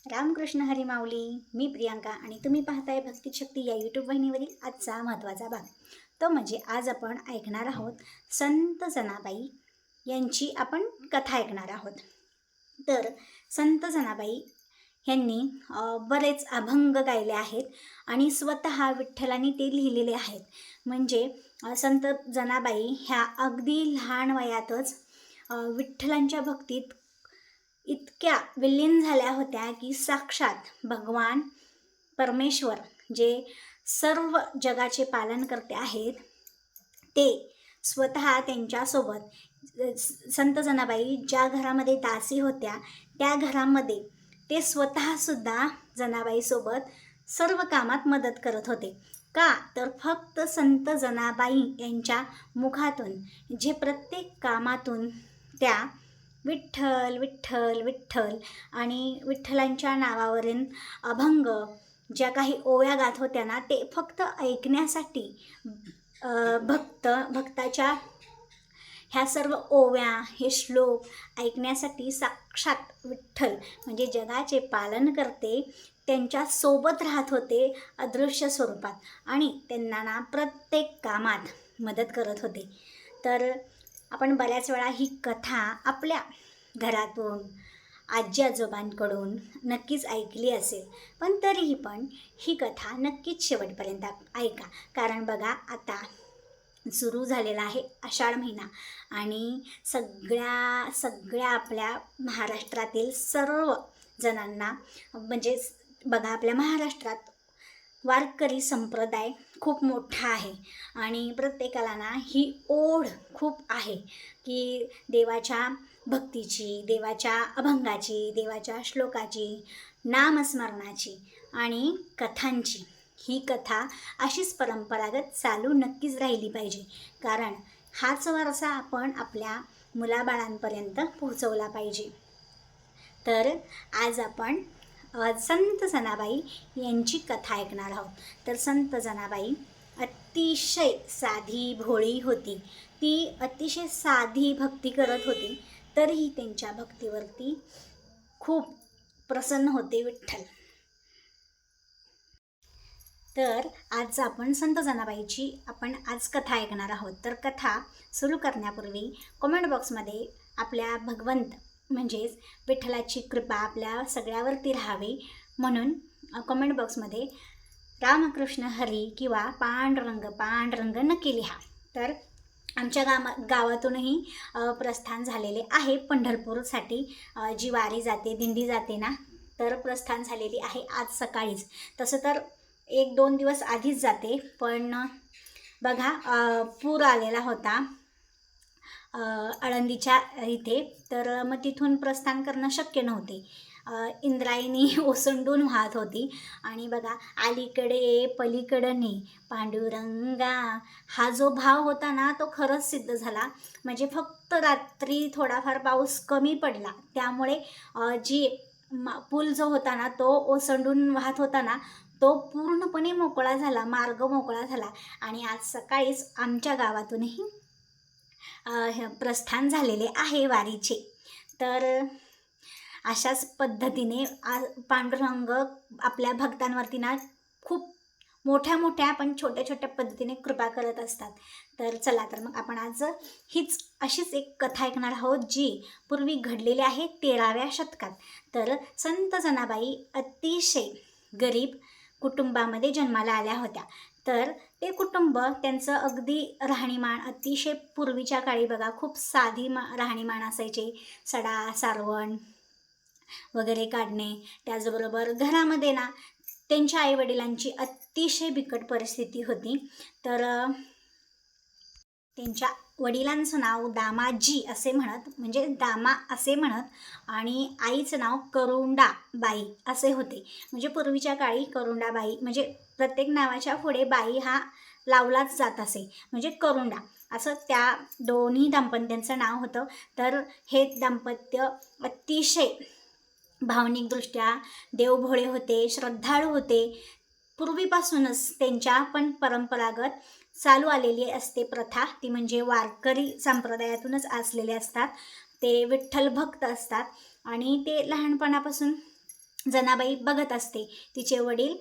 रामकृष्ण हरी माऊली. मी प्रियांका आणि तुम्ही पाहताय भक्तिशक्ती या यूट्यूब वाहिनीवरील आजचा महत्त्वाचा भाग. तो म्हणजे आज आपण ऐकणार आहोत संत जनाबाई यांची आपण कथा ऐकणार आहोत. तर संत जनाबाई यांनी बरेच अभंग गायले आहेत आणि स्वतः विठ्ठलांनी ते लिहिलेले आहेत. म्हणजे संत जनाबाई ह्या अगदी लहान वयातच विठ्ठलांच्या भक्तीत इतक्या विलीन झाल्या होत्या की साक्षात भगवान परमेश्वर जे सर्व जगाचे पालन करते आहेत ते स्वतः त्यांच्यासोबत संत जनाबाई ज्या घरामध्ये दासी होत्या त्या घरामध्ये ते स्वतःसुद्धा जनाबाईसोबत सर्व कामात मदत करत होते. का तर फक्त संत जनाबाई यांच्या मुखातून जे प्रत्येक कामातून त्या विठ्ठल विठ्ठल विठ्ठल आणि विठ्ठलांच्या नावावरील अभंग ज्या काही ओव्या गात होत्या ना ते फक्त ऐकण्यासाठी भक्ताच्या ह्या सर्व ओव्या हे श्लोक ऐकण्यासाठी साक्षात विठ्ठल म्हणजे जगाचे पालन करते त्यांच्या सोबत राहत होते अदृश्य स्वरूपात आणि त्यांना ना प्रत्येक कामात मदत करत होते. तर आपण बऱ्याच वेळा ही कथा आपल्या घरातून आजी आजोबांकडून नक्कीच ऐकली असेल, पण तरीही पण ही कथा नक्कीच शेवटपर्यंत ऐका. कारण बघा आता सुरू झालेला आहे आषाढ महिना आणि सगळ्या आपल्या महाराष्ट्रातील सर्व जणांना म्हणजे बघा आपल्या महाराष्ट्रात वारकरी संप्रदाय खूप मोठा आहे आणि प्रत्येकाला ना ही ओढ खूप आहे की देवाच्या भक्तीची, देवाच्या अभंगाची, देवाच्या श्लोकाची, नामस्मरणाची आणि कथांची. ही कथा अशीच परंपरागत चालू नक्कीच राहिली पाहिजे, कारण हाच वारसा आपण आपल्या मुलाबाळांपर्यंत पोहोचवला पाहिजे. तर आज आपण संत जनाबाई यांची कथा ऐकणार आहोत. तर संत जनाबाई अतिशय साधी भोळी होती. ती अतिशय साधी भक्ती करत होती, तरीही त्यांच्या भक्तीवरती खूप प्रसन्न होते विठ्ठल. तर आज आपण संत जनाबाईची आपण आज कथा ऐकणार आहोत. तर कथा सुरू करण्यापूर्वी कमेंट बॉक्समध्ये आपल्या भगवंत म्हणजेच विठ्ठलाची कृपा आपल्या सगळ्यावरती राहावी म्हणून कमेंट बॉक्समध्ये रामकृष्ण हरी किंवा पांडुरंग पांडुरंग नक्की लिहा. तर आमच्या गावातूनही प्रस्थान झालेले आहे पंढरपूरसाठी. जी वारी जाते, दिंडी जाते ना, तर प्रस्थान झालेली आहे आज सकाळीच. तसं तर 1-2 दिवस आधीच जाते, पण बघा पूर आलेला होता आळंदीच्या इथे, तर मग तिथून प्रस्थान करणं शक्य नव्हते. इंद्रायणी ओसंडून वाहत होती आणि बघा अलीकडे पलीकडे पांडुरंगा हा जो भाव होता ना तो खरंच सिद्ध झाला. म्हणजे फक्त रात्री थोडाफार पाऊस कमी पडला त्यामुळे जी पूल जो होता ना तो ओसंडून वाहत होता ना तो पूर्णपणे मोकळा झाला, मार्ग मोकळा झाला आणि आज सकाळीच आमच्या गावातूनही प्रस्थान झालेले आहे वारीचे. तर अशाच पद्धतीने पांडुरंग आपल्या भक्तांवरती ना खूप मोठ्या पण छोट्या पद्धतीने कृपा करत असतात. तर चला तर मग आपण आज अशीच एक कथा ऐकणार आहोत जी पूर्वी घडलेली आहे 13व्या शतकात. तर संत जनाबाई अतिशय गरीब कुटुंबामध्ये जन्माला आल्या होत्या. तर ते कुटुंब त्यांचं अगदी राहणीमान अतिशय पूर्वीच्या काळी बघा खूप साधी राहणीमान असायचे. सडा सारवण वगैरे काढणे, त्याचबरोबर घरामध्ये ना त्यांच्या आईवडिलांची अतिशय बिकट परिस्थिती होती. तर त्यांच्या वडिलांचं नाव दामाजी असे म्हणत, म्हणजे दामा असे म्हणत आणि आईचं नाव करुंडाबाई असे होते. म्हणजे पूर्वीच्या काळी करुंडाबाई म्हणजे प्रत्येक नावाच्या पुढे बाई हा लावलाच जात असे, म्हणजे करुंडा असं त्या दोन्ही दाम्पत्यांचं नाव होतं. तर हे दाम्पत्य अतिशय भावनिकदृष्ट्या देवभोळे होते, श्रद्धाळू होते. पूर्वीपासूनच त्यांच्या पण परंपरागत चालू आलेली असते प्रथा, ती म्हणजे वारकरी संप्रदायातूनच असलेले असतात. ते विठ्ठल भक्त असतात आणि ते लहानपणापासून जनाबाई बघत असते. तिचे वडील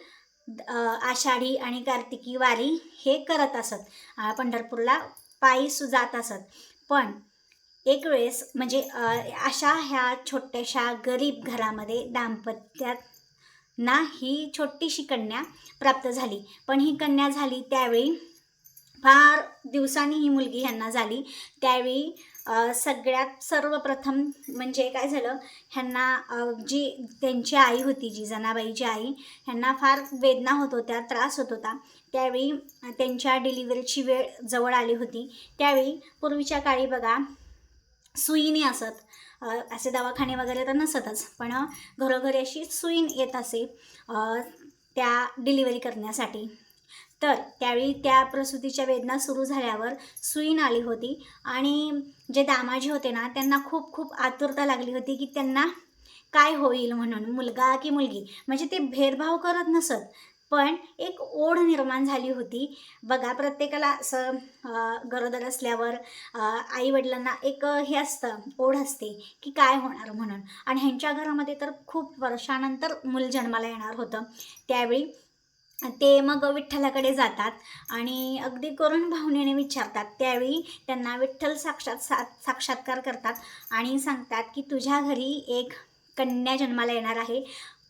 आषाढी आणि कार्तिकी वारी हे करत असत, पंढरपूरला पायी जात असत. पण एक वेळेस म्हणजे अशा ह्या छोट्याशा गरीब घरामध्ये दाम्पत्यात ना ही छोटीशी कन्या प्राप्त झाली. पण ही कन्या झाली त्यावेळी फार दिवसांनी ही मुलगी ह्यांना झाली. त्यावेळी सगळ्यात सर्वप्रथम म्हणजे काय झालं, ह्यांना जी त्यांची आई होती, जी जनाबाईची आई, ह्यांना फार वेदना होत होत्या, त्रास होत होता. त्यावेळी त्यांच्या डिलिव्हरीची वेळ जवळ आली होती. त्यावेळी पूर्वीच्या काळी बघा सुईने असत, असे दवाखाने वगैरे तर नसतच, पण घरोघरी अशी सुईन येत असे त्या डिलिव्हरी करण्यासाठी. तर त्यावेळी त्या प्रसूतीच्या वेदना सुरू झाल्यावर सुईण आली होती आणि जे दामाजी होते ना, त्यांना खूप खूप आतुरता लागली होती की त्यांना काय होईल म्हणून, मुलगा की मुलगी, म्हणजे ते भेदभाव करत नसत. पण एक ओढ निर्माण झाली होती बघा. प्रत्येकाला असं गरोदर असल्यावर आईवडिलांना एक हे असतं, ओढ असते की काय होणार म्हणून. आणि ह्यांच्या घरामध्ये तर खूप वर्षानंतर मूल जन्माला येणार होतं. त्यावेळी ते मग विठ्ठलाकडे जातात आणि अगदी करुण भावनेने विचारतात. त्यावेळी त्यांना विठ्ठल साक्षात्कार करतात आणि सांगतात की तुझ्या घरी एक कन्या जन्माला येणार आहे,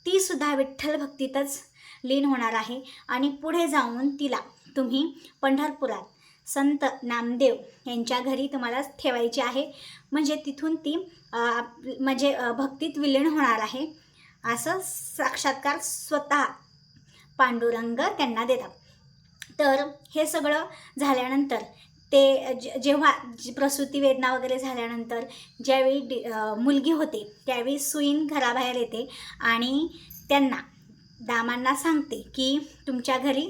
ती सुद्धा विठ्ठल भक्तीतच लीन होणार आहे आणि पुढे जाऊन तिला तुम्ही पंढरपुरात संत नामदेव यांच्या घरी तुम्हाला ठेवायची आहे, म्हणजे तिथून ती म्हणजे भक्तीत विलीन होणार आहे, असं साक्षात्कार स्वतः पांडुरंग त्यांना देतात. तर हे सगळं झाल्यानंतर ते जेव्हा प्रसूती वेदना वगैरे झाल्यानंतर ज्यावेळी मुलगी होते त्यावेळी सुईण घराबाहेर येते आणि त्यांना दामांना सांगते की तुमच्या घरी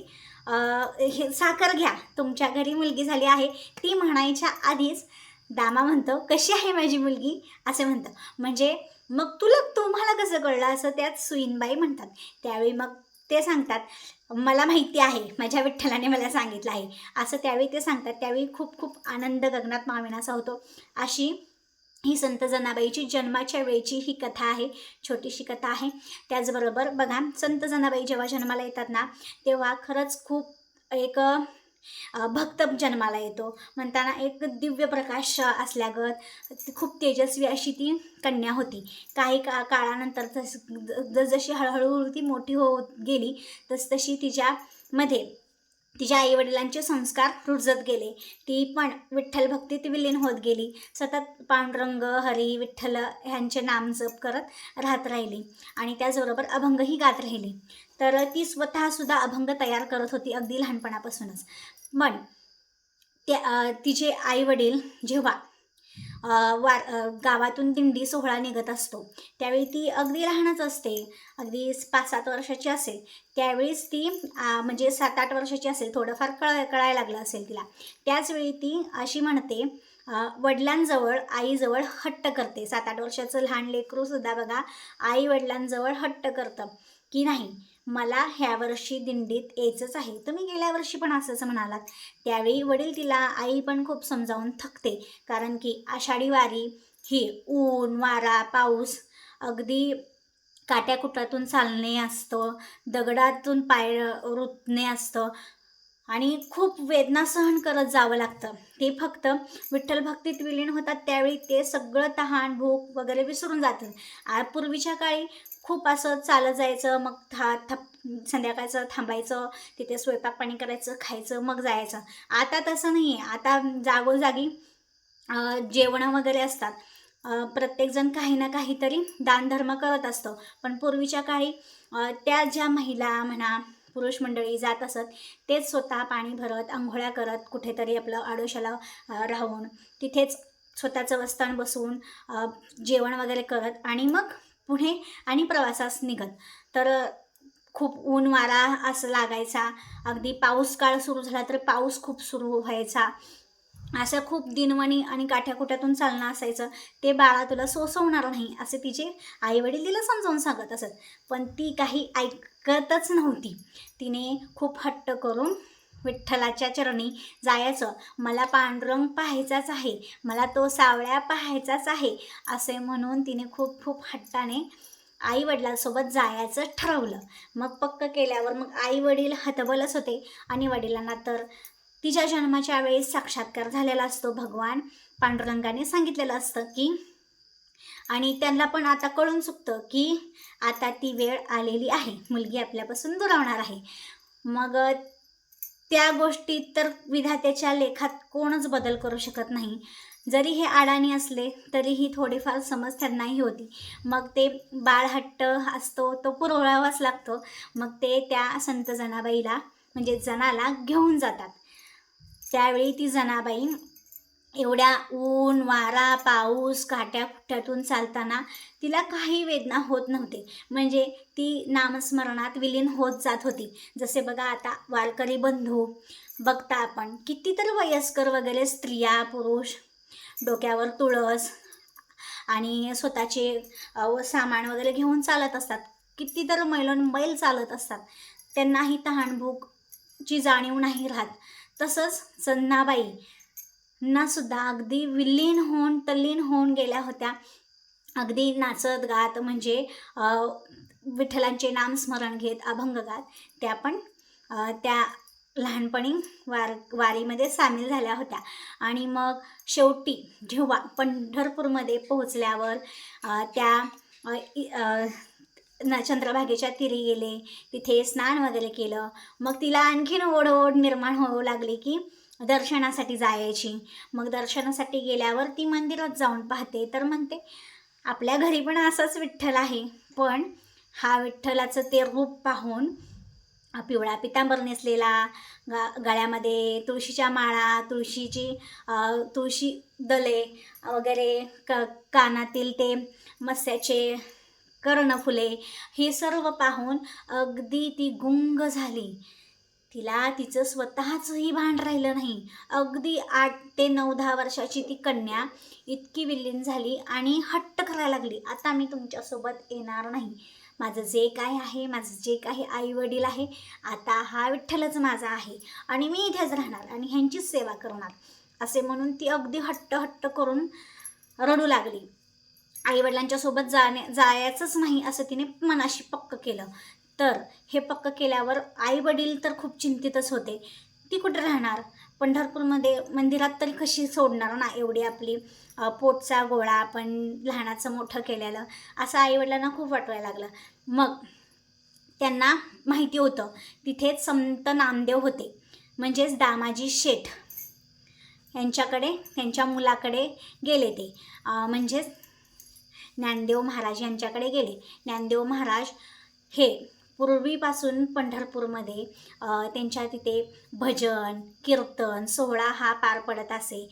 हे साखर घ्या, तुमच्या घरी मुलगी झाली आहे. ती म्हणायच्या आधीच दामा म्हणतो कशी आहे माझी मुलगी असं म्हणतं. म्हणजे मग तुम्हाला कसं कळलं असं त्यात सुईणबाई म्हणतात. त्यावेळी मग ते सांगतात मला माहिती आहे, माझ्या विठ्ठलाने मला सांगितलं आहे असं त्यावेळी ते सांगतात. त्यावेळी खूप खूप आनंद गगनात मावेनासा होतो. अशी ही संत जनाबाईची जन्माच्या वेळची ही कथा आहे, छोटीशी कथा आहे. त्याचबरोबर बघा, संत जनाबाई जेव्हा जन्माला येतात ना, तेव्हा खरंच खूप एक भक्त जन्माला येतो. म्हणताना एक दिव्य प्रकाश असल्यागत खूप तेजस्वी अशी ती कन्या होती. काही काळानंतर जशी हळूहळू ती मोठी होत गेली तसतशी तिच्यामध्ये तिच्या आईवडिलांचे संस्कार रुजत गेले. ती पण विठ्ठल भक्तीत विलीन होत गेली. सतत पांडुरंग, हरी, विठ्ठल ह्यांचे नाम जप करत राहत राहिली आणि त्याचबरोबर अभंगही गात राहिली. तर ती स्वतःसुद्धा अभंग तयार करत होती अगदी लहानपणापासूनच. पण तिचे आईवडील जेव्हा गावातून दिंडी सोहळा निघत असतो त्यावेळी ती अगदी लहानच असते, अगदी 5-7 वर्षाची असेल. त्यावेळीच ती म्हणजे 7-8 वर्षाची असेल, थोडंफार कळायला लागलं असेल तिला. त्याचवेळी ती अशी म्हणते, वडिलांजवळ आईजवळ हट्ट करते. 7-8 वर्षाचं लहान लेकरूसुद्धा बघा आई वडिलांजवळ हट्ट करतं की नाही मला ह्या वर्षी दिंडीत यायचंच आहे, तुम्ही गेल्या वर्षी पण असंच म्हणालात. त्यावेळी वडील तिला, आई पण खूप समजावून थकते. कारण की आषाढी वारी ही ऊन वारा पाऊस अगदी काट्याकुटातून चालणे असतं, दगडातून पाय रुतणे असतं आणि खूप वेदना सहन करत जावं लागतं. ते फक्त विठ्ठल भक्तीत विलीन होतात त्यावेळी ते सगळं तहान भूक वगैरे विसरून जातात. पूर्वीच्या काळी खूप असं चालत जायचं, मग संध्याकाळचं थांबायचं, तिथे स्वयंपाक पाणी करायचं, खायचं, मग जायचं. आता तसं नाही आहे. आता जागोजागी जेवणं वगैरे असतात. प्रत्येकजण काही ना काहीतरी दानधर्म करत असतो. पण पूर्वीच्या काळी त्या ज्या महिला म्हणा पुरुष मंडळी जात असत तेच स्वतः पाणी भरत, आंघोळ्या करत, कुठेतरी आपलं आडोशाला राहून तिथेच स्वतःचं वस्तान बसवून जेवण वगैरे करत आणि मग पुढे आणि प्रवासास निघत. तर खूप ऊन वारा असं लागायचा, अगदी पाऊस काळ सुरू झाला तर पाऊस खूप सुरू व्हायचा. असं खूप दिनवणी आणि काठ्याकुट्यातून चालणं असायचं. ते बाळा तुला सोसवणार नाही असे तिचे आईवडील तिला समजावून सांगत असत. पण ती काही ऐकतच नव्हती. तिने खूप हट्ट करून विठ्ठलाच्या चरणी जायचं, मला पांडुरंग पाहायचाच आहे, मला तो सावळ्या पाहायचाच आहे असे म्हणून तिने खूप खूप हट्टाने आई वडिलांसोबत जायचं ठरवलं. मग पक्क केल्यावर मग आई वडील हतबलच होते आणि वडिलांना तर तिच्या जन्माच्या वेळेस साक्षात्कार झालेला असतो. भगवान पांडुरंगाने सांगितलेलं असतं की, आणि त्यांना पण आता कळून चुकतं की आता ती वेळ आलेली आहे, मुलगी आपल्यापासून दुरावणार आहे. मग त्या गोष्टीत तर विधात्याच्या लेखात कोणच बदल करू शकत नाही. जरी हे अडाणी असले तरीही थोडीफार समज त्यांनाही होती. मग ते बाळहट्ट असतो तो पुरवावाच लागतो. मग ते त्या संत जनाबाईला म्हणजे जनाला घेऊन जातात. त्यावेळी ती जनाबाई एवढ्या ऊन वारा पाऊस काट्याकुट्यातून चालताना तिला काही वेदना होत नव्हते. म्हणजे ती नामस्मरणात विलीन होत जात होती. जसे बघा आता वारकरी बंधू बघता आपण, कितीतरी वयस्कर वगैरे स्त्रिया पुरुष डोक्यावर तुळस आणि स्वतःचे सामान वगैरे घेऊन चालत असतात. कितीतरी मैल चालत असतात. त्यांनाही तहानभूकची जाणीव नाही राहत. तसंच जनाबाई ना सुद्धा अगदी तल्लीन होऊन गेल्या होत्या. अगदी नाचत गात म्हणजे विठ्ठलांचे नामस्मरण घेत अभंग गात त्या पण त्या लहानपणी वारीमध्ये सामील झाल्या होत्या. आणि मग शेवटी जेव्हा पंढरपूरमध्ये पोहोचल्यावर त्या चंद्रभागेच्या तीरी गेले, तिथे स्नान वगैरे केलं. मग तिला आणखीन ओढ निर्माण होऊ लागली की दर्शनासाठी जायची. मग दर्शनासाठी गेल्यावर ती मंदिरात जाऊन पाहते तर म्हणते आपल्या घरी पण असाच विठ्ठल आहे, पण हा विठ्ठलाचं ते रूप पाहून पिवळा पितांबर नेसलेला, गळ्यामध्ये तुळशीच्या माळा, तुळशी दले वगैरे, कानातील ते मस्याचे कर्णफुले, हे सर्व पाहून अगदी ती गुंग झाली. तिला तिचं स्वतःचंही भान राहिलं नाही. अगदी 8 ते 9-10 वर्षाची ती कन्या इतकी विलीन झाली आणि हट्ट करायला लागली, आता मी तुमच्यासोबत येणार नाही. माझं जे काय आहे, माझं जे काही आई वडील आहे, आता हा विठ्ठलच माझा आहे आणि मी इथेच राहणार आणि ह्यांचीच सेवा करणार, असे म्हणून ती अगदी हट्ट करून रडू लागली. आईवडिलांच्या सोबत जायचंच नाही असं तिने मनाशी पक्क केलं. तर हे पक्क केल्यावर आई वडील तर खूप चिंतितच होते. ती कुठे राहणार, पंढरपूरमध्ये मंदिरात तरी कशी सोडणार ना, एवढी आपली पोटचा गोळा आपण लहानाचं मोठं केलेलं, असं आईवडिलांना खूप वाटायला लागलं. मग त्यांना माहिती होतं तिथेच संत नामदेव होते, म्हणजेच दामाजी शेठ यांच्याकडे, त्यांच्या मुलाकडे गेले ते, म्हणजेच ज्ञानदेव महाराज यांच्याकडे गेले. ज्ञानदेव महाराज हे पूर्वीपासून पंढरपूरमध्ये त्यांच्या तिथे भजन कीर्तन सोहळा हा पार पडत असे.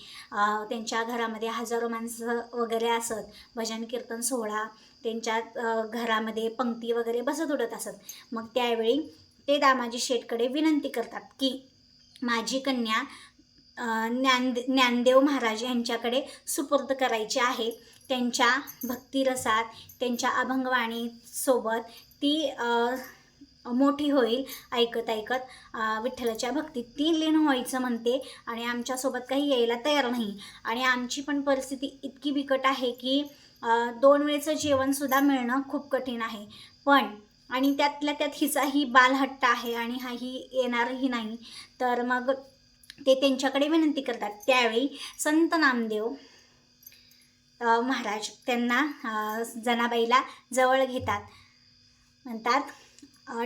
त्यांच्या घरामध्ये हजारो माणसं वगैरे असत. भजन कीर्तन सोहळा त्यांच्या घरामध्ये पंक्ती वगैरे बसत उडत असत. मग त्यावेळी ते दामाजी शेठकडे विनंती करतात की माझी कन्या ज्ञानदेव महाराज यांच्याकडे सुपूर्द करायची आहे. त्यांच्या भक्तिरसात, त्यांच्या अभंगवाणी सोबत ती मोठी होईल. ऐकत विठ्ठलाच्या भक्तीत ती लीन व्हायचं म्हणते आणि आमच्यासोबत काही यायला तयार नाही. आणि आमची पण परिस्थिती इतकी बिकट आहे की 2 वेळेचं जेवणसुद्धा मिळणं खूप कठीण आहे. पण आणि त्यातल्या त्यात हिचाही बालहट्ट आहे आणि हाही येणारही नाही. तर मग ते त्यांच्याकडे विनंती करतात. त्यावेळी संत नामदेव महाराज त्यांना जनाबाईला जवळ घेतात, म्हणतात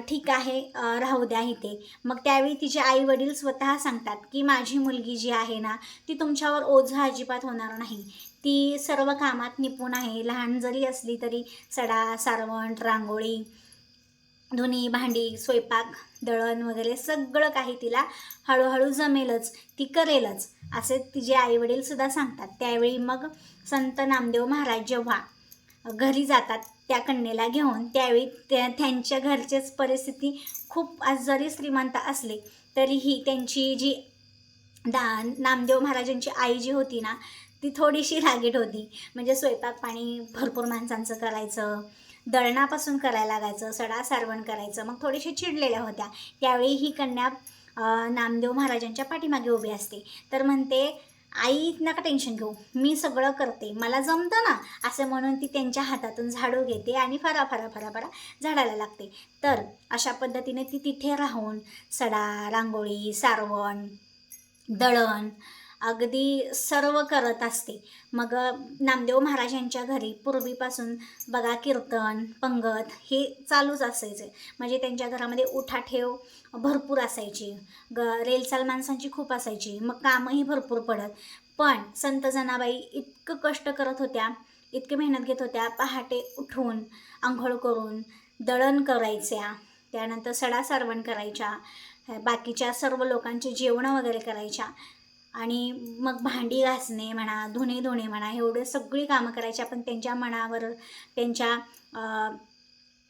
ठीक आहे, राहू द्या इथे. मग त्यावेळी तिचे आई वडील स्वतः सांगतात की माझी मुलगी जी आहे ना, ती तुमच्यावर ओझं अजिबात होणार नाही. ती सर्व कामात निपुण आहे. लहान जरी असली तरी सडा सारवण रांगोळी धुणी भांडी स्वयंपाक दळण वगैरे सगळं काही तिला हळूहळू जमेलच, ती करेलच, असे तिचे आईवडील सुद्धा सांगतात. त्यावेळी मग संत नामदेव महाराज जेव्हा घरी जातात त्या कन्येला घेऊन, त्यावेळी त्यांच्या घरचीच परिस्थिती खूप आज जरी श्रीमंत असले तरीही त्यांची जी नामदेव महाराजांची आई जी होती ना, ती थोडीशी रागीट होती. म्हणजे स्वयंपाक पाणी भरपूर माणसांचं करायचं, दळणापासून करायला लागायचं, सडा सारवण करायचं, मग थोडीशी चिडलेल्या होत्या. त्यावेळी ही कन्या नामदेव महाराजांच्या पाठीमागे उभी असते. तर म्हणते आई नका टेन्शन घेऊ, मी सगळं करते, मला जमतं ना, असं म्हणून ती त्यांच्या हातातून झाडू घेते आणि फरा फरा फरा फरा झाडायला लागते. तर अशा पद्धतीने ती तिथे राहून सडा, रांगोळी, सारवण, दळण अगदी सर्व करत असते. मग नामदेव महाराजांच्या घरी पूर्वीपासून बघा कीर्तन, पंगत हे चालूच असायचे. म्हणजे त्यांच्या घरामध्ये उठाठेव भरपूर असायची, रेलचाल माणसांची खूप असायची, मग कामही भरपूर पडत. पण संत जनाबाई इतकं कष्ट करत होत्या, इतकी मेहनत घेत होत्या. पहाटे उठून आंघोळ करून दळण करायच्या, त्यानंतर सडा सारवण करायच्या, बाकीच्या सर्व लोकांचे जेवणं वगैरे करायच्या आणि मग भांडी घासणे म्हणा, धुणे म्हणा, एवढे सगळी कामं करायच्या. पण त्यांच्या मनावर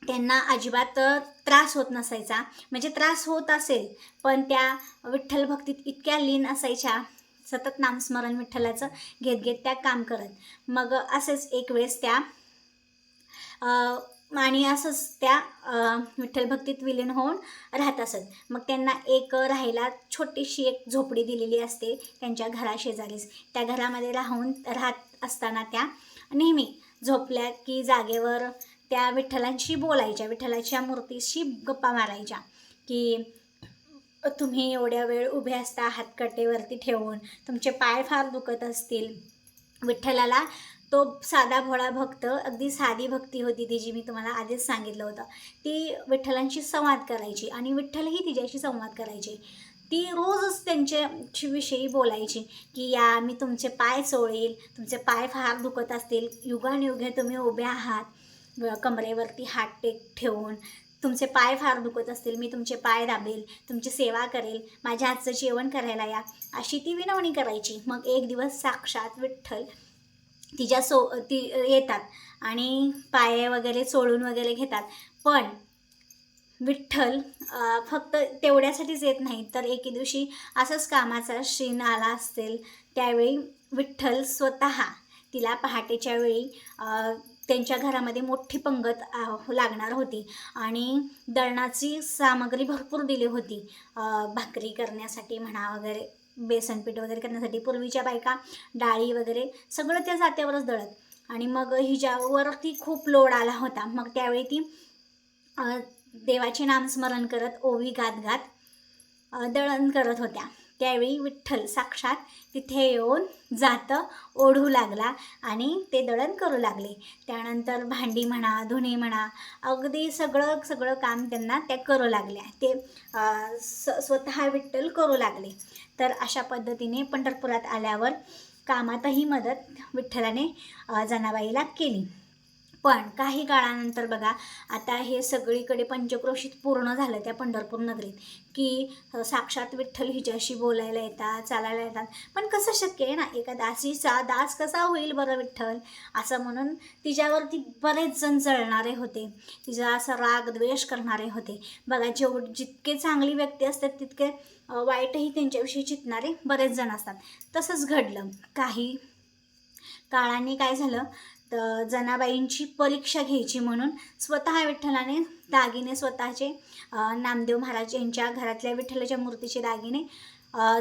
त्यांना अजिबात त्रास होत नसायचा. म्हणजे त्रास होत असेल पण त्या विठ्ठल भक्तीत इतक्या लीन असायच्या, सतत नामस्मरण विठ्ठलाचं घेत घेत त्या काम करत. मग असंच एक वेळेस त्या आणि असंच त्या विठ्ठल भक्तीत विलीन होऊन राहत असत. मग त्यांना एक राहायला छोटीशी एक झोपडी दिलेली असते त्यांच्या घराशेजारीच. त्या घरामध्ये राहत असताना त्या नेहमी झोपल्या की जागेवर त्या विठ्ठलांशी बोलायच्या, विठ्ठलाच्या मूर्तीशी गप्पा मारायच्या की तुम्ही एवढ्या वेळ उभे असता हातकटेवरती ठेवून, तुमचे पाय फार दुखत असतील. विठ्ठलाला तो साधा भोळा भक्त, अगदी साधी भक्ती होती ती, जी मी तुम्हाला आधीच सांगितलं होतं. ती विठ्ठलांशी संवाद करायची आणि विठ्ठलही तिच्याशी संवाद करायचे. ती रोजच त्यांच्या विषयी बोलायची की या मी तुमचे पाय चोळेल, तुमचे पाय फार दुखत असतील, युगानुयुगे तुम्ही उभे आहात कमरेवरती हात ठेवून, तुमचे पाय फार दुखत असतील, मी तुमचे पाय दाबेल, तुमची सेवा करेल, माझ्या हातचं जेवण करायला या, अशी ती विनवणी करायची. मग एक दिवस साक्षात विठ्ठल ती येतात आणि पाय वगैरे चोळून वगैरे घेतात. पण विठ्ठल फक्त तेवढ्यासाठीच येत नाही, तर एके दिवशी असंच कामाचा शीण आला असेल, त्यावेळी विठ्ठल स्वतः तिला पहाटेच्या वेळी त्यांच्या घरामध्ये मोठी पंगत लागणार होती आणि दळणाची सामग्री भरपूर दिली होती, भाकरी करण्यासाठी म्हणा वगैरे, बेसनपीठ वगैरे करण्यासाठी. पूर्वीच्या बायका डाळी वगैरे सगळं त्या जात्यावरच दळत आणि मग हिच्यावरती खूप लोड आला होता. मग त्यावेळी ती देवाचे नामस्मरण करत ओवी गात गात दळण करत होत्या. त्यावेळी विठ्ठल साक्षात तिथे येऊन जातं ओढू लागला आणि ते दळण करू लागले. त्यानंतर भांडी म्हणा, धुणे म्हणा, अगदी सगळं काम त्यांना त्या करू लागल्या. ते स्वतः विठ्ठल करू लागले. तर अशा पद्धतीने पंढरपुरात आल्यावर कामातही मदत विठ्ठलाने जनाबाईला केली. पण काही काळानंतर बघा, आता हे सगळीकडे पंचक्रोशीत पूर्ण झालं त्या पंढरपूर नगरीत की साक्षात विठ्ठल हिच्याशी बोलायला येतात, चालायला येतात. पण कसं शक्य आहे ना, एका दासीचा दास कसा होईल बरं विठ्ठल, असं म्हणून तिच्यावरती बरेच जण जळणारे होते, तिचा असा राग द्वेष करणारे होते. बघा, जितके चांगली व्यक्ती असतात तितके वाईटही त्यांच्याविषयी चितणारे बरेच जण असतात. तसंच घडलं. काही काळाने काय झालं, तर जनाबाईंची परीक्षा घ्यायची म्हणून स्वतः विठ्ठलाने दागिने स्वतःचे नामदेव महाराज यांच्या घरातल्या विठ्ठलाच्या मूर्तीचे दागिने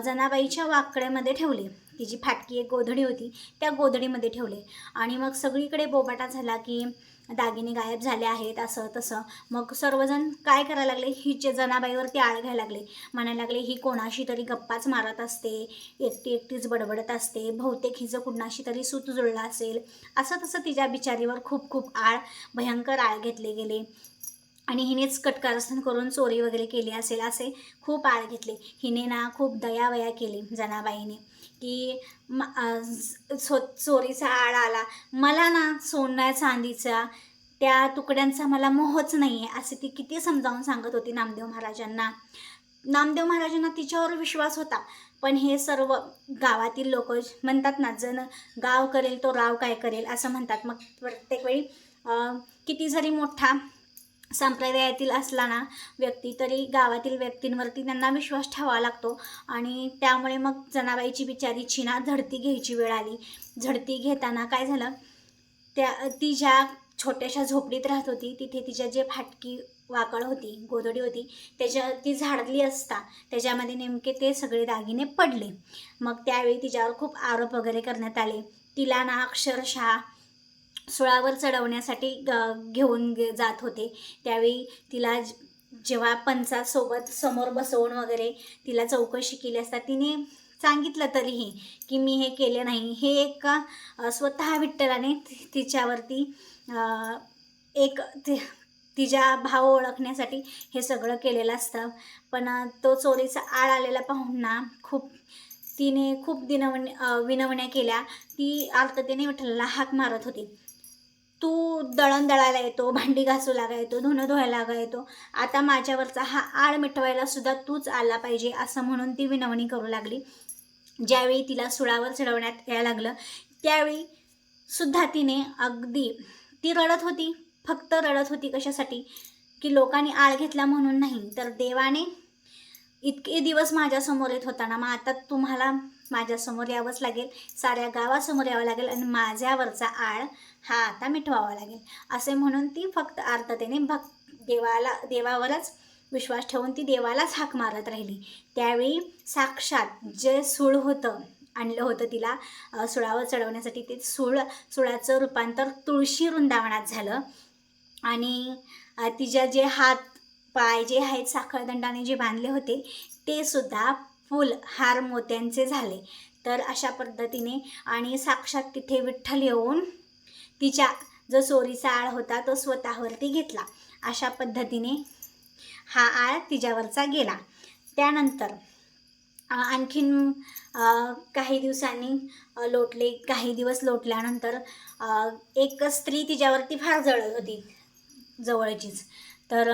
जनाबाईच्या वाकड्यामध्ये ठेवले. तिची फाटकी एक गोधडी होती, त्या गोधडीमध्ये ठेवले आणि मग सगळीकडे बोबाटा झाला की दागिने गायब झाले आहेत असं तसं. मग सर्वजण काय करायला लागले, हिचे जनाबाईवरती आळ घ्यायला लागले, म्हणायला लागले ही कोणाशी तरी गप्पाच मारत असते, एकटीच बडबडत असते, बहुतेक हिचं कुणाशी तरी सूत जुळलं असेल, असं तसं तिच्या बिचारीवर खूप भयंकर आळ घेतले गेले आणि हिनेच कटकारस्थान करून चोरी वगैरे केली असेल असे खूप आळ घेतले. हिने ना खूप दयावया केली जनाबाईने की चोरीचा आळ आला, मला ना सोन्या चांदीचा त्या तुकड्यांचा मला मोहच नाही आहे, असे ती किती समजावून सांगत होती नामदेव महाराजांना. नामदेव महाराजांना तिच्यावर विश्वास होता. पण हे सर्व गावातील लोक म्हणतात ना, जण गाव करेल तो राव काय करेल असं म्हणतात. मग प्रत्येक वेळी किती जरी मोठा संप्रदायातील असला ना व्यक्ती, तरी गावातील व्यक्तींवरती त्यांना विश्वास ठेवावा लागतो आणि त्यामुळे मग जनाबाईची बिचारीची ना झडती घ्यायची वेळ आली. झडती घेताना काय झालं, ती ज्या छोट्याशा झोपडीत राहत होती. तिथे तिच्या जे फाटकी वाकळ होती, गोधडी होती, ती झाडली असता त्याच्यामध्ये नेमके ते सगळे दागिने पडले. मग त्यावेळी तिच्यावर खूप आरोप वगैरे करण्यात आले. तिला ना अक्षरशः सुळावर चढवण्यासाठी घेऊन जात होते. त्यावेळी तिला जेव्हा पंचासोबत समोर बसवून वगैरे तिला चौकशी केली असता तिने सांगितलं तरीही की मी हे केले नाही. हे एक स्वतः विठ्ठलाने तिच्यावरती एक तिच्या भाव ओळखण्यासाठी हे सगळं केलेलं असतं. पण तो चोरीचा आळ आलेला पाहून ना तिने खूप विनवण्या केल्या. ती अर्थतेने विठ्ठलाला हाक मारत होती, तू दळण दळायला येतो, भांडी घासू लागा येतो, धुणं धुवायला लागा येतो, आता माझ्यावरचा हा आळ मिटवायला सुद्धा तूच आला पाहिजे, असं म्हणून ती विनवणी करू लागली. ज्यावेळी तिला सुळावर चढवण्यात यायला लागलं त्यावेळी सुद्धा तिने अगदी ती रडत होती. फक्त रडत होती कशासाठी? की लोकांनी आळ घेतला म्हणून नाही, तर देवाने इतके दिवस माझ्यासमोर येत होता ना, मग आता तुम्हाला माझ्यासमोर यावंच लागेल, साऱ्या गावासमोर यावं लागेल आणि माझ्यावरचा आळ हा आता मिटवावा लागेल, असे म्हणून ती फक्त आर्ततेने देवावरच विश्वास ठेवून ती देवालाच हाक मारत राहिली. त्यावेळी साक्षात जे सूळ आणलं होतं तिला सुळावर चढवण्यासाठी, ते सुळाचं रूपांतर तुळशी वृंदावनात झालं. आणि तिच्या जे हात पाय जे आहेत साखळदंडाने जे बांधले होते ते सुद्धा फुल हार मोत्यांचे झाले. तर अशा पद्धतीने आणि साक्षात तिथे विठ्ठल येऊन तिच्या जो चोरीचा आळ होता तो स्वतःवरती घेतला. अशा पद्धतीने हा आळ तिच्यावरचा गेला. त्यानंतर आणखीन काही दिवसांनी काही दिवस लोटल्यानंतर एक स्त्री तिच्यावरती फार जळत होती, जवळचीच. तर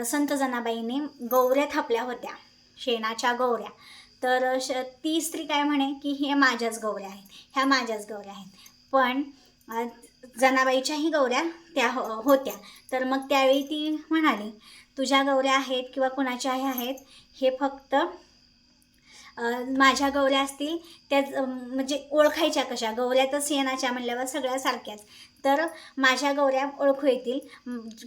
संत जनाबाईने गौऱ्या थापल्या होत्या, शेणाच्या गौऱ्या. तर ती स्त्री काय म्हणे की हे माझ्याच गौऱ्या आहेत, ह्या माझ्याच गौऱ्या आहेत. पण जनाबाईच्याही गौऱ्या त्या होत्या. तर मग त्यावेळी ती म्हणाली, तुझ्या गौऱ्या आहेत किंवा कुणाच्याही आहेत, हे फक्त माझ्या गौऱ्या असतील त्या म्हणजे ओळखायच्या कशा? गौऱ्या तर शेणाच्या म्हणल्यावर सगळ्या सारख्याच. तर माझ्या गौऱ्या ओळखू येतील,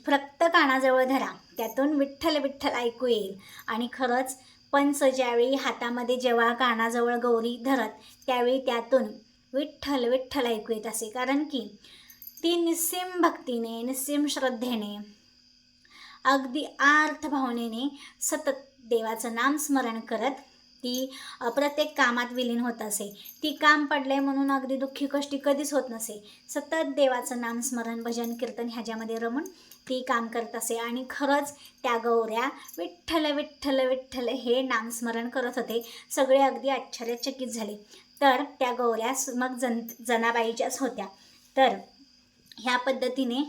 फक्त कानाजवळ धरा, त्यातून विठ्ठल विठ्ठल ऐकू येईल. आणि खरंच पंच ज्यावेळी हातामध्ये जेव्हा कानाजवळ गौरी धरत त्यावेळी त्यातून विठ्ठल विठ्ठल ऐकू येत असे. कारण की ती निस्सीम भक्तीने, निस्सीम श्रद्धेने, अगदी आर्थ भावनेने सतत देवाचं नाम स्मरण करत ती प्रत्येक कामात विलीन होत असे. ती काम पडले म्हणून अगदी दुःखी कष्टी कधीच होत नसे. सतत देवाचं नाम स्मरण, भजन, कीर्तन ह्याच्यामध्ये रमून ती काम करत असे. आणि खरंच त्या गौऱ्या विठ्ठल विठ्ठल विठ्ठल हे नामस्मरण करत होते. सगळे अगदी आश्चर्यचकित झाले. तर त्या गौऱ्या मग जनाबाईच्याच होत्या. तर ह्या पद्धतीने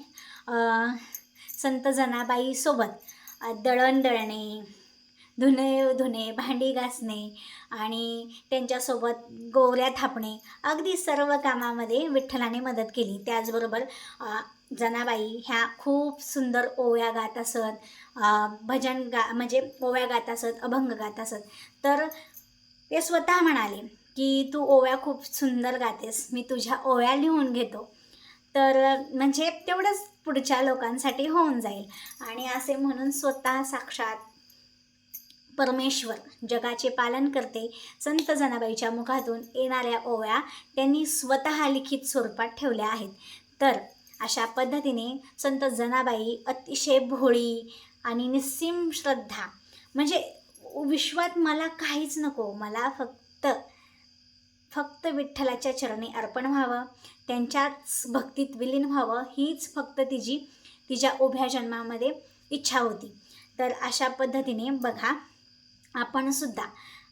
संत जनाबाईसोबत दळण दळणे, धुणे, भांडी घासणे आणि त्यांच्यासोबत गौऱ्या थापणे, अगदी सर्व कामामध्ये विठ्ठलाने मदत केली. त्याचबरोबर जनाबाई ह्या खूप सुंदर ओव्या गात असत, म्हणजे ओव्या गात असत, अभंग गात असत. तर ते स्वतः म्हणाले की तू ओव्या खूप सुंदर गातेस, मी तुझ्या ओव्या लिहून घेतो. तर म्हणजे तेवढंच पुढच्या लोकांसाठी होऊन जाईल. आणि असे म्हणून स्वतः साक्षात परमेश्वर, जगाचे पालन करते संत जनाबाईच्या मुखातून येणाऱ्या ओव्या त्यांनी स्वतः लिखित स्वरूपात ठेवल्या आहेत. तर अशा पद्धतीने संत जनाबाई अतिशय भोळी आणि निस्सीम श्रद्धा, म्हणजे विश्वात मला काहीच नको, मला फक्त विठ्ठलाच्या चरणी अर्पण व्हावं, त्यांच्याच भक्तीत विलीन व्हावं, हीच फक्त तिच्या उभ्या जन्मामध्ये इच्छा होती. तर अशा पद्धतीने बघा, आपण सुद्धा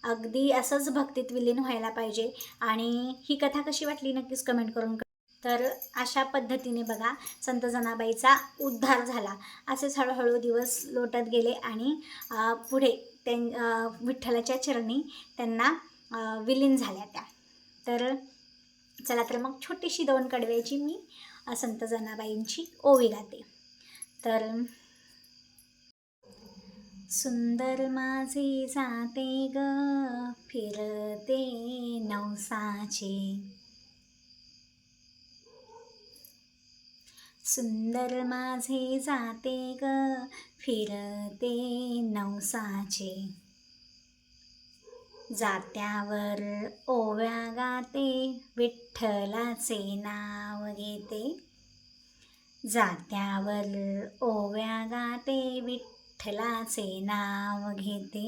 अगदी असंच भक्तीत विलीन व्हायला पाहिजे. आणि ही कथा कशी वाटली नक्कीच कमेंट करून. तर अशा पद्धतीने बघा संत जनाबाईचा उद्धार झाला. असेच हळूहळू दिवस लोटत गेले आणि पुढे विठ्ठलाच्या चरणी त्यांना विलीन झाल्या त्या. तर चला, तर मग छोटीशी 2 कडव्याची मी संत जनाबाईंची ओवी गाते. तर सुंदर माझे जाते ग फिरते नवसाचे, सुंदर माझे जाते ग फिरते नवसाचे, जात्यावर ओव्या गाते विठ्ठलाचे नाव घेते, जात्यावर ओव्या गाते विठ्ठलाचे नाव घेते.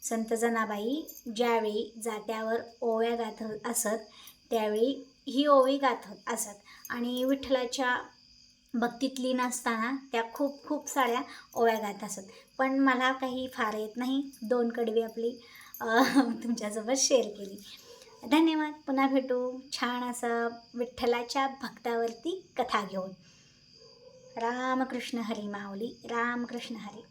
संत जनाबाई ज्यावेळी जात्यावर ओव्या गात असत त्यावेळी ही ओवी गात असत आणि विठ्ठलाच्या भक्तीत लीन असताना त्या खूप खूप साऱ्या ओव्या गात असत. पण मला काही फार येत नाही. 2 कडवी आपली तुमच्यासोबत शेअर केली. धन्यवाद. पुन्हा भेटू छान असं विठ्ठलाच्या भक्तावरती कथा घेऊन. रामकृष्ण हरी माऊली. रामकृष्ण हरी.